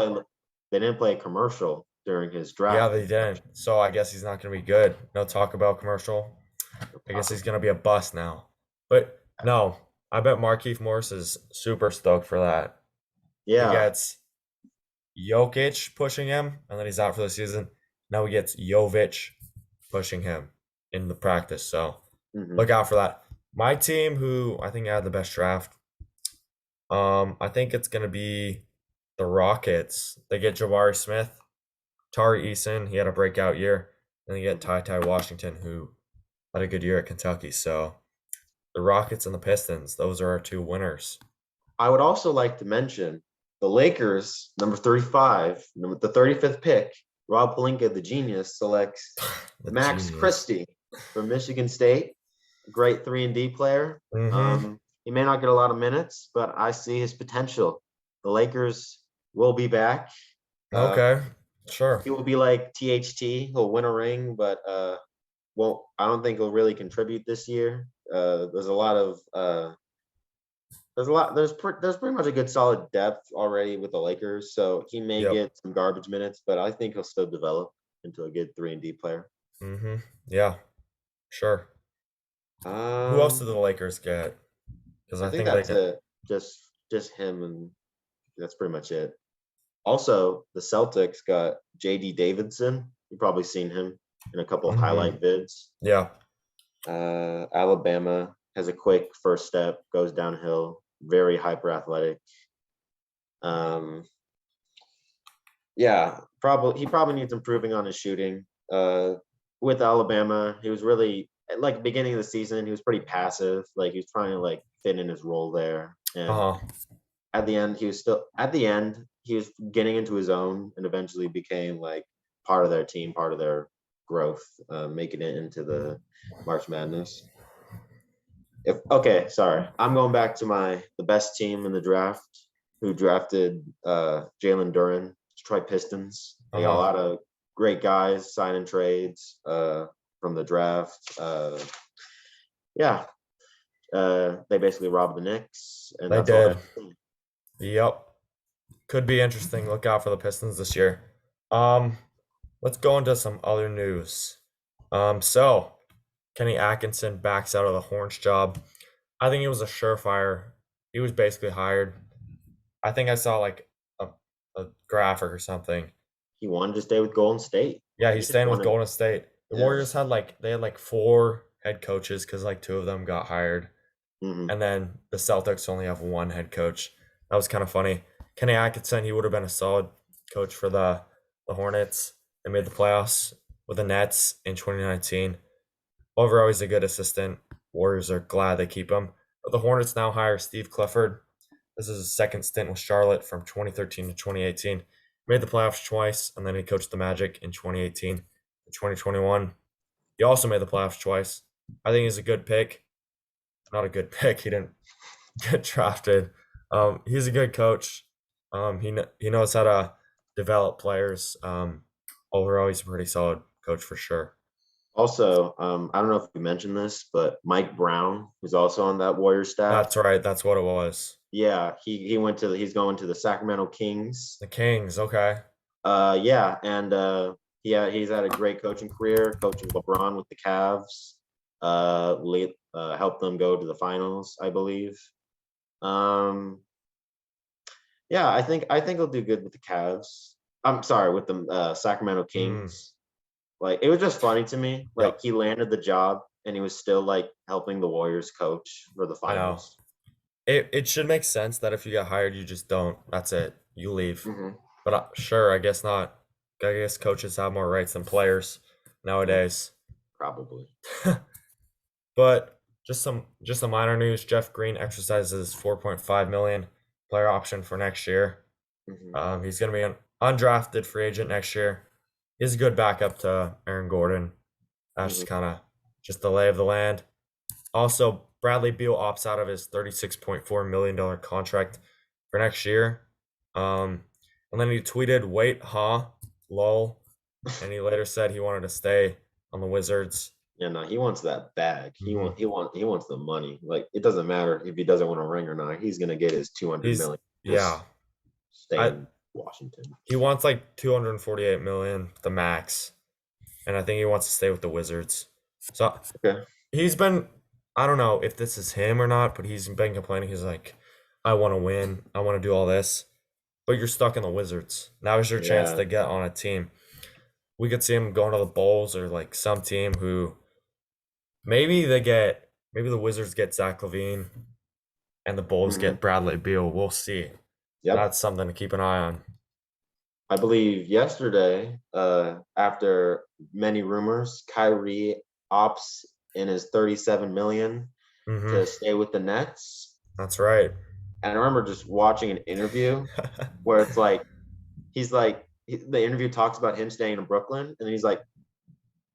they didn't play a commercial during his yeah, draft they didn't. So I guess he's not gonna be good. No Taco Bell commercial. I guess he's possibly. gonna be a bust now. But no, I bet Markeith Morris is super stoked for that. He Yeah. gets Jokic pushing him, and then he's out for the season. Now he gets Jovic pushing him in the practice. So Hmm. look out for that. My team, who I think had the best draft, I think it's gonna be the Rockets. They get Jabari Smith, Tari Eason. He had a breakout year. And they get Ty Washington, who had a good year at Kentucky. So the Rockets and the Pistons, those are our two winners. I would also like to mention the Lakers, number 35, the 35th pick. Rob Pelinka, the genius, selects The Max genius. Christie from Michigan State, great 3-and-D player. Mm-hmm. He may not get a lot of minutes, but I see his potential. The Lakers will be back. Uh, Okay. Sure. he will be like THT. He'll win a ring, but won't. I don't think he'll really contribute this year. There's a lot of there's pretty much a good solid depth already with the Lakers, so he may Yep. get some garbage minutes, but I think he'll still develop into a good 3-and-D player. Mm-hmm. Yeah. Sure. Who else did Um, the Lakers get? Because I I think think they that's get. it. Just him, and that's pretty much it. Also, the Celtics got JD Davidson. You've probably seen him in a couple of Mm-hmm. highlight vids. Yeah. Alabama has a quick first step, goes downhill, very hyper athletic. Um, yeah, probably he probably needs improving on his shooting. With Alabama, he was really like beginning of the season, he was pretty passive. Like he was trying to like fit in his role there. And Uh-huh. at the end, he was getting into his own and eventually became like part of their team, part of their growth, making it into the March Madness. If okay, sorry, I'm going back to the best team in the draft, who drafted Jalen Duren, Detroit Pistons. They got a Uh-huh. lot of great guys signing trades from the draft. Yeah, they basically robbed the Knicks, and They that's all I have did. to say. Yep. Could be interesting. Look out for the Pistons this year. Um, let's go into some other news. So Kenny Atkinson backs out of the Horns job. I think it was a surefire. He was basically hired. I think I saw like a, a graphic or something. He wanted to stay with Golden State. Yeah, He he's just staying with wanted, Golden State. The yeah. Warriors had like four head coaches because like two of them got hired. Hmm. And then the Celtics only have one head coach. That was kind of funny. Kenny Atkinson, he would have been a solid coach for the Hornets. They made the playoffs with the Nets in 2019. Overall, he's a good assistant. Warriors are glad they keep him. But the Hornets now hire Steve Clifford. This is his second stint with Charlotte from 2013 to 2018. Made the playoffs twice, and then he coached the Magic in 2018 to 2021. He also made the playoffs twice. I think he's a good pick. Not a good pick. He didn't get drafted. He's a good coach. He knows how to develop players. Overall, he's a pretty solid coach for sure. Also, I don't know if you mentioned this, but Mike Brown, who's also on that Warriors staff. That's right. That's what it was. Yeah, he's going to the Sacramento Kings. The Kings. Okay. Yeah, and yeah, he's had a great coaching career, coaching LeBron with the Cavs. Helped them go to the finals, I believe. Um, yeah, I think he'll do good with the Cavs. I'm sorry, with the Sacramento Mm, Kings. Like it was just funny to me. Like yep. he landed the job and he was still like helping the Warriors coach for the I know. finals. It should make sense that if you get hired, you just don't. That's it. You leave. Hmm. But sure, I guess not. I guess coaches have more rights than players nowadays. Probably. But just some minor news. Jeff Green exercises 4.5 million player option for next year. Mhm. He's going to be an undrafted free agent next year. He's a good backup to Aaron Gordon. That's just Mhm. kind of just the lay of the land. Also, Bradley Beal opts out of his $36.4 million contract for next year. And then he tweeted, "Wait, huh? Lol." And he later said he wanted to stay on the Wizards. Yeah, no, he wants that bag. Mhm. He wants the money. Like it doesn't matter if he doesn't want a ring or not. He's gonna get his 200 He's million. yeah. Just stay I in Washington. He wants like 248 million, the max, and I think he wants to stay with the Wizards. So Okay. he's been, I don't know if this is him or not, but he's been complaining. He's like, I want to win. I want to do all this. But you're stuck in the Wizards. Now is your chance Yeah. to get on a team. We could see him going to the Bulls or like some team who maybe the Wizards get Zach LaVine and the Bulls Mhm. get Bradley Beal. We'll see. Yep. That's something to keep an eye on. I believe yesterday, after many rumors, Kyrie opts in his 37 million Hmm. to stay with the Nets. That's right. And I remember just watching an interview where it's like the interview talks about him staying in Brooklyn, and he's like,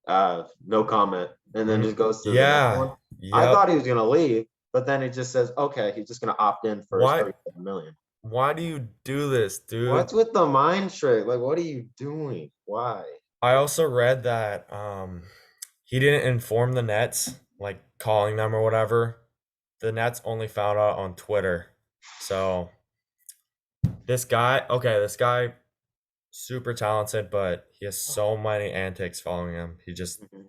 no comment, and then Mhm. just goes to the next Yeah. one. I Yep. thought he was gonna leave, but then it just says, okay, he's just gonna opt in for his Why 37 million. why do you do this, dude? What's with the mind trick? Like, what are you doing? Why? I also read that he didn't inform the Nets, like calling them or whatever. The Nets only found out on Twitter. So this guy super talented, but he has so many antics following him. He just, Mhm.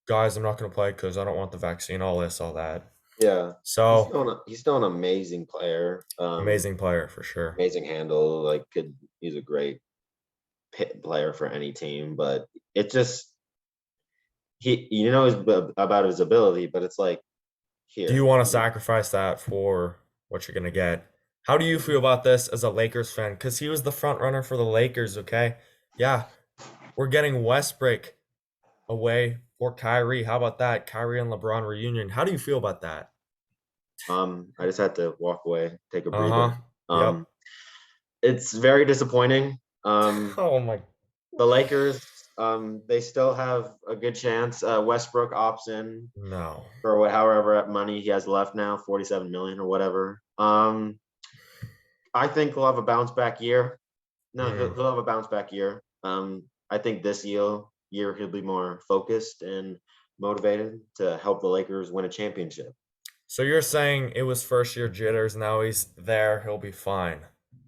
guys, I'm not gonna play because I don't want the vaccine, all this, all that. Yeah, So he's still an amazing player. amazing player for sure. Amazing handle. Like, he's a great player for any team, but it just about his ability, but it's like Do you here. want to sacrifice that for what you're gonna get? How do you feel about this as a Lakers fan? Because he was the front runner for the Lakers, okay? Yeah, we're getting Westbrook away for Kyrie. How about that? Kyrie and LeBron reunion. How do you feel about that? I just had to walk away, take a breather. Uh-huh. Yep. Um, it's very disappointing. Oh my. The Lakers, they still have a good chance. Westbrook opts in No. for however money he has left now, 47 million or whatever. I think he'll have a bounce back year. No, Hmm. he'll have a bounce back year. I think this year he'll be more focused and motivated to help the Lakers win a championship. So you're saying it was first year jitters, now he's there, he'll be fine.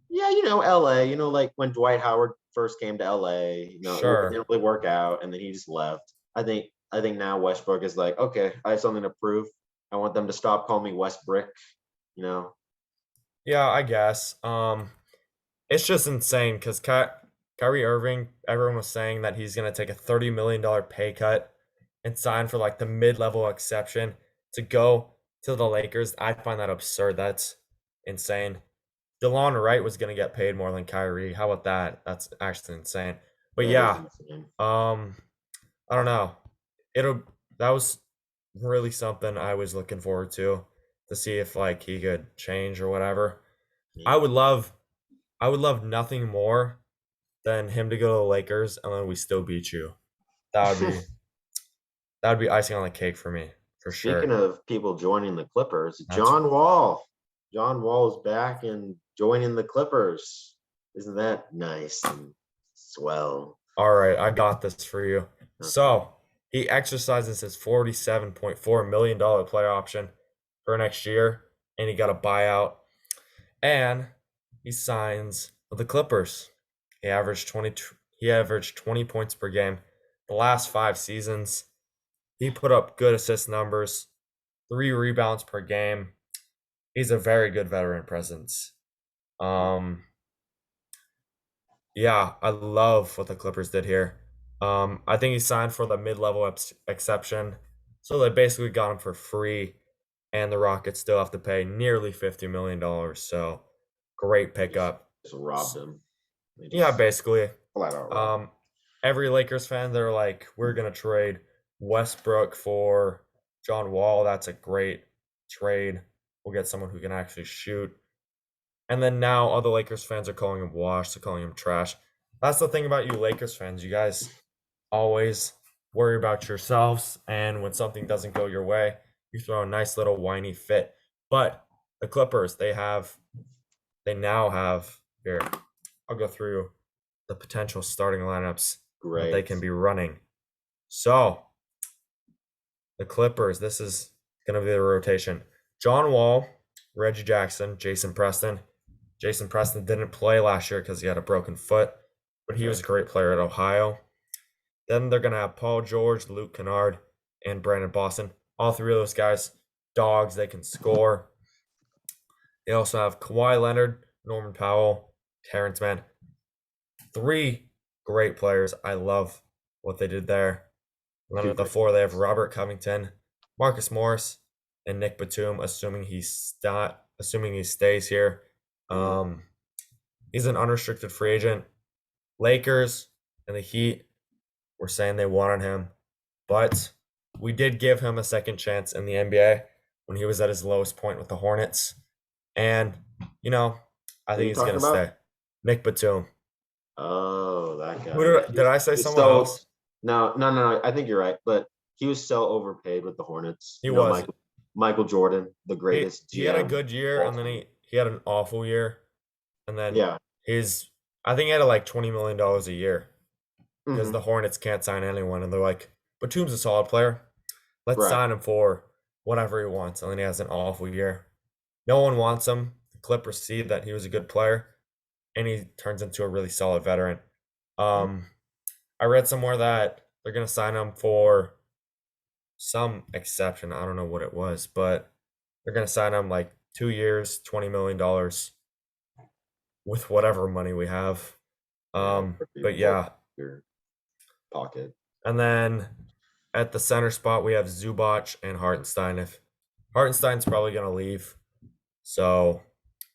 Yeah, LA, like when Dwight Howard first came to LA, it Sure. didn't really work out and then he just left. I think now Westbrook is like, okay, I have something to prove. I want them to stop calling me Westbrick, you know. Yeah, I guess. It's just insane because Kyrie Irving, everyone was saying that he's gonna take a $30 million pay cut and sign for like the mid-level exception to go to the Lakers. I find that absurd. That's insane. DeLon Wright was gonna get paid more than Kyrie. How about that? That's actually insane. But That is yeah, insane. um, I don't know. It'll that was really something I was looking forward to see if like he could change or whatever. I Yeah. would love I would love nothing more than him to go to the Lakers and then we still beat you. That would be that would be icing on the cake for me, for Speaking sure. of people joining the Clippers, That's John Wall. John Wall is back and joining the Clippers. Isn't that nice and swell? all right. I got this for you. Okay. So he exercises his $47.4 million player option for next year, and he got a buyout, and he signs with the Clippers. He averaged 20 points per game the last 5 seasons. He put up good assist numbers, 3 rebounds per game. He's a very good veteran presence. Um, yeah, I love what the Clippers did here. I think he signed for the mid-level exception, so they basically got him for free, and the Rockets still have to pay nearly $50 million. So great Just, pickup. just robbed him. They Yeah, just basically. flat out robbed Um, him. every Lakers fan, they're like, we're gonna trade Westbrook for John Wall. That's a great trade. We'll get someone who can actually shoot. And then now other Lakers fans are calling him washed, they're calling him trash. That's the thing about you Lakers fans. You guys always worry about yourselves, and when something doesn't go your way, you throw a nice little whiny fit. But the Clippers, they now have here. I'll go through the potential starting lineups that they Great. can be running. So the Clippers, this is gonna be the rotation. John Wall, Reggie Jackson, Jason Preston. Jason Preston didn't play last year because he had a broken foot, but he was a great player at Ohio. Then they're gonna have Paul George, Luke Kennard, and Brandon Boston. All three of those guys, dogs, they can score. They also have Kawhi Leonard, Norman Powell, Terrence Mann. Three great players. I love what they did there. And then at the four, they have Robert Covington, Marcus Morris, and Nick Batum, assuming he stays here. He's an unrestricted free agent. Lakers and the Heat were saying they wanted him, but we did give him a second chance in the NBA when he was at his lowest point with the Hornets. And, I think you he's talking going to about? stay. Nick Batum. Oh, that guy. Who Yeah, did I say he's someone so else? no. I think you're right, but he was so overpaid with the Hornets. He was. Michael Jordan, the He, greatest he had a GM. good year, and then he had an awful year. And then Yeah. I think he had like $20 million a year because Mhm. the Hornets can't sign anyone. And they're like, Batum's a solid player. Let's Right. sign him for whatever he wants. And then he has an awful year. No one wants him. The Clippers see that he was a good player, and he turns into a really solid veteran. I read somewhere that they're going to sign him for some exception. I don't know what it was, but they're going to sign him like 2 years, $20 million with whatever money we have. But yeah. Your pocket. And then at the center spot, we have Zubac and Hartenstein. If Hartenstein's probably going to leave, so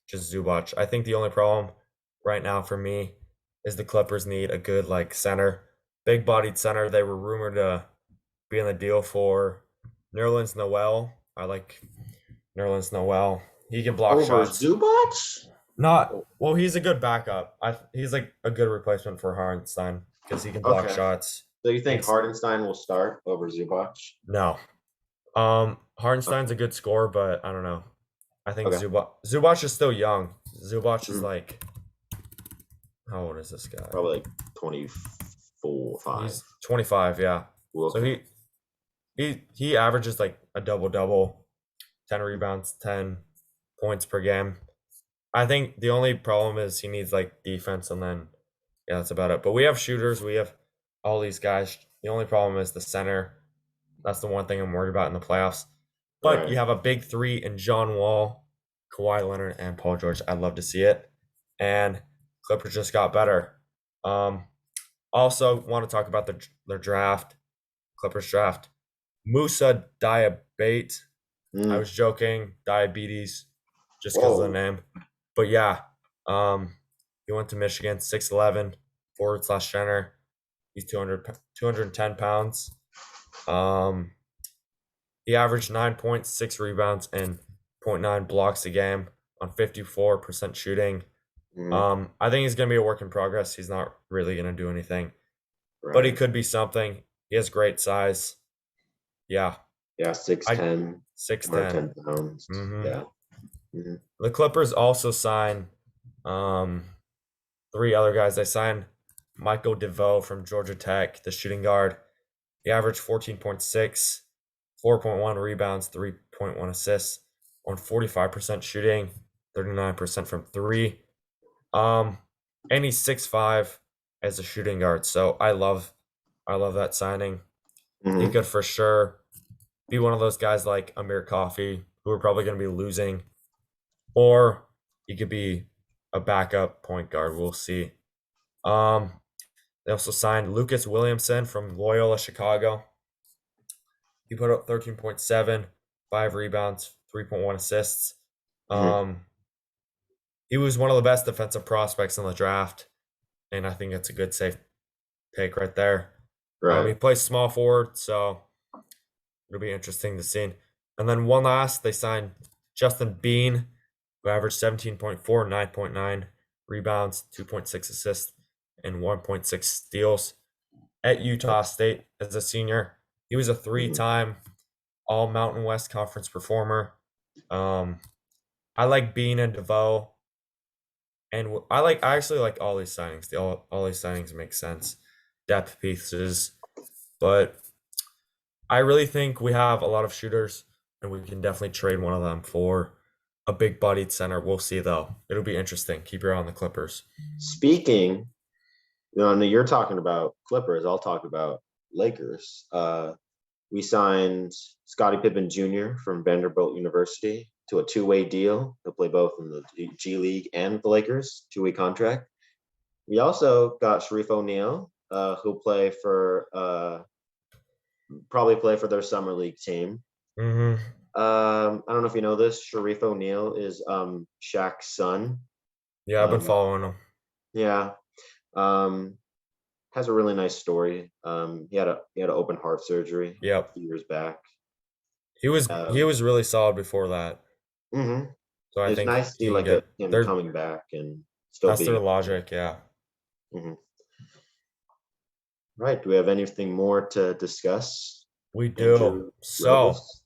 just Zubac. I think the only problem right now for me is the Clippers need a good center, big-bodied center. They were rumored to be in the deal for Nerlens Noel. I like Nerlens Noel. He can block Over shots. Zubac? Well, he's a good backup. He's like a good replacement for Hartenstein because he can block shots. So you think Hartenstein will start over Zubac? No. Hartenstein's a good scorer, but I don't know. I think Zubac is still young. Zubac is like, how old is this guy? Probably like 24, 5. He's 25, yeah. So he averages like a double-double, 10 rebounds, 10 points per game. I think the only problem is he needs like defense, and then that's about it. But we have shooters, we have all these guys. The only problem is the center. That's the one thing I'm worried about in the playoffs. But you have a big three in John Wall, Kawhi Leonard, and Paul George. I'd love to see it. And Clippers just got better. Also want to talk about their draft, Clippers draft. Musa Diabate. I was joking, diabetes, just because of the name. But yeah, he went to Michigan, 6'11", forward/center. He's 210 pounds. He averaged 9 points, 6 rebounds, and 0.9 blocks a game on 54% shooting. I think he's going to be a work in progress. He's not really going to do anything. But he could be something. He has great size. Yeah. Yeah, 6'10". 6'10". 10 pounds. Yeah. The Clippers also signed 3 other guys. They signed Michael DeVoe from Georgia Tech, the shooting guard. He averaged 14.6, 4.1 rebounds, 3.1 assists on 45% shooting, 39% from 3. And he's 6'5" as a shooting guard. So I love that signing. He could for sure be one of those guys like Amir Coffey, who are probably going to be losing, or he could be a backup point guard. We'll see. They also signed Lucas Williamson from Loyola Chicago. He put up 13.7, 5 rebounds, 3.1 assists. He was one of the best defensive prospects in the draft, and I think it's a good safe pick right there. Right. He plays small forward, so it'll be interesting to see. And then one last, they signed Justin Bean, who averaged 17.4, 9.9 rebounds, 2.6 assists, and 1.6 steals at Utah State as a senior. He was a Mhm. three-time All Mountain West Conference performer. I like Bean and DeVoe, and I actually like all these signings. All these signings make sense, depth pieces, but I really think we have a lot of shooters, and we can definitely trade one of them for a big-bodied center. We'll see though. It'll be interesting. Keep your eye on the Clippers. Speaking, you're talking about Clippers. I'll talk about Lakers. We signed Scottie Pippen Jr. from Vanderbilt University to a two-way deal. He'll play both in the G League and the Lakers, two-way contract. We also got Sharif O'Neal, who'll probably play for their summer league team. Mm-hmm. I don't know if you know this. Sharif O'Neal is Shaq's son. Yeah, I've been following him. Yeah. Has a really nice story. He had an open heart surgery a few years back. He was really solid before that. Mm-hmm. So I It's think nice to see he can like get him coming back and still that's their being logic, yeah. Mhm. Right. Do we have anything more to discuss? We do. Andrew So Rebels?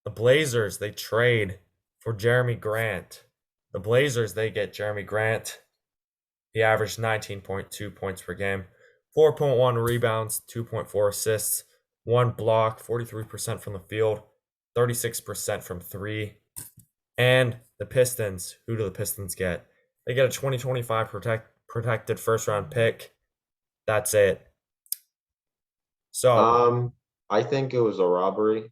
the Blazers, they trade for Jeremy Grant. The Blazers, they get Jeremy Grant. He averaged 19.2 points per game, 4.1 rebounds, 2.4 assists, 1 block, 43% from the field, 36% from three. And the Pistons, who do the Pistons get? They get a 2025 protected first round pick. That's it. So I think it was a robbery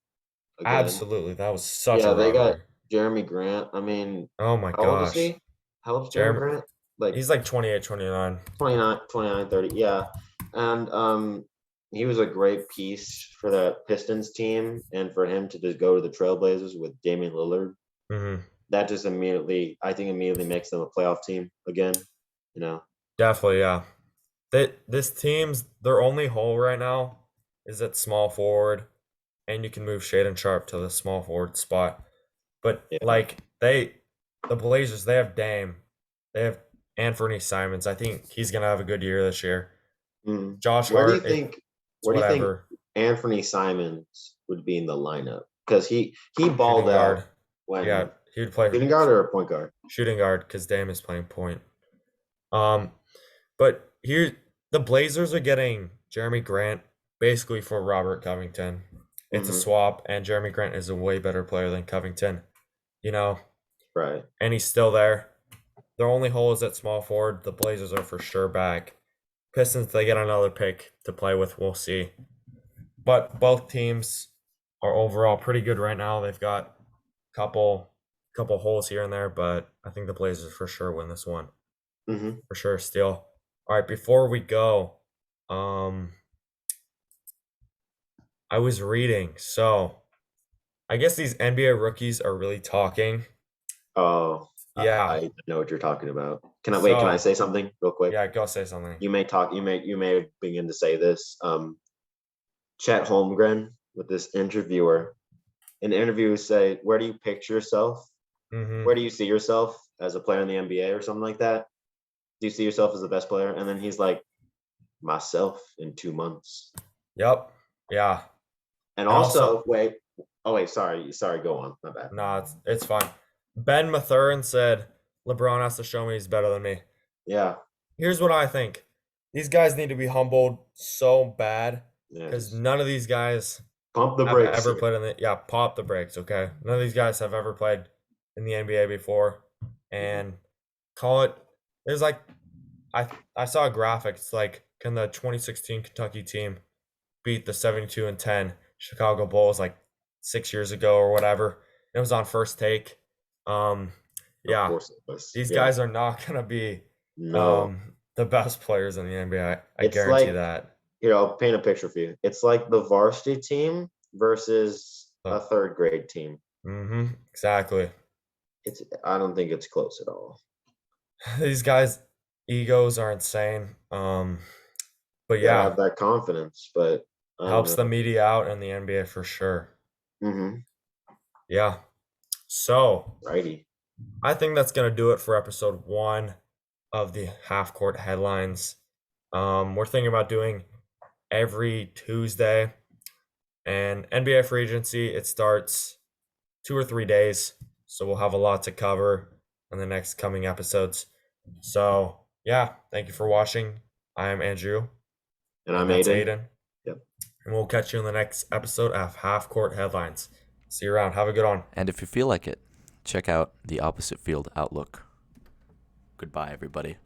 again. absolutely, that was such a Yeah, they got robbery. Jeremy Grant. I mean, Oh my how old is gosh. he? How old is Jeremy Jeremy, Grant? Like he's like 28, 29. 29, 30. Yeah. And he was a great piece for that Pistons team, and for him to just go to the Trailblazers with Damian Lillard, Mm-hmm. that just immediately makes them a playoff team again. Definitely, yeah. This team's their only hole right now is at small forward, and you can move Shaden Sharp to the small forward spot. But Yeah. the Blazers, they have Dame, they have Anthony Simons. I think he's gonna have a good year this year. Mm. Josh Where do you Hart, think? it's Where do you think whatever. Anthony Simons would be in the lineup? Because he balled Shooting out guard, yeah, when he would play shooting guard or a point guard. shooting guard because Dame is playing point. Um, but here the Blazers are getting Jeremy Grant basically for Robert Covington. It's a Hmm. swap, and Jeremy Grant is a way better player than Covington, you know, Right. and he's still there. Their only hole is at small forward. The Blazers are for sure back. Pistons, they get another pick to play with. We'll see. But both teams are overall pretty good right now. They've got couple holes here and there, but I think the Blazers for sure win this one. Hmm. For sure, still. All right, before we go, I was reading. So I guess these NBA rookies are really talking. Oh, Yeah. I know what you're talking about. Can I wait? Can I So say something real quick? yeah, go say something. You may talk. You may begin to say this. Chet Holmgren with this interviewer. An interview say, "Where do you picture yourself? Mm-hmm. Where do you see yourself as a player in the NBA or something like that? Do you see yourself as the best player?" And then he's like, "Myself in 2 months." Yep. Yeah. And And also, also, wait. Oh wait, sorry. Go on. My bad. no, it's fine. Ben Mathurin said LeBron has to show me he's better than me. Yeah. Here's what I think. These guys need to be humbled so bad Yeah. because Just none of these guys pump the have brakes ever here. played in the pop the brakes, okay? None of these guys have ever played in the NBA before. Mhm. And call it there's like I saw a graphic. It's like can the 2016 Kentucky team beat the 72-10 Chicago Bulls like 6 years ago or whatever? It was on First Take. Um Of yeah, course it was. these Yeah. guys are not gonna be No. the best players in the NBA. I It's guarantee like, that. I'll paint a picture for you. It's like the varsity team versus a third grade team. Mm-hmm. Exactly. I don't think it's close at all. These guys, egos are insane. But You gotta yeah, have that confidence, but I don't helps the know. media out in the NBA for sure. Mm-hmm. Yeah. So Righty. I think that's gonna do it for episode 1 of the Half Court headlines. We're thinking about doing every Tuesday, and NBA free agency, it starts 2 or 3 days, so we'll have a lot to cover in the next coming episodes. So yeah, thank you for watching. I am Andrew, And and I'm that's Aidan. Hayden, Yep. and we'll catch you in the next episode of Half Court Headlines. See you around. Have a good one. And if you feel like it, check out the Opposite Field Outlook. Goodbye, everybody.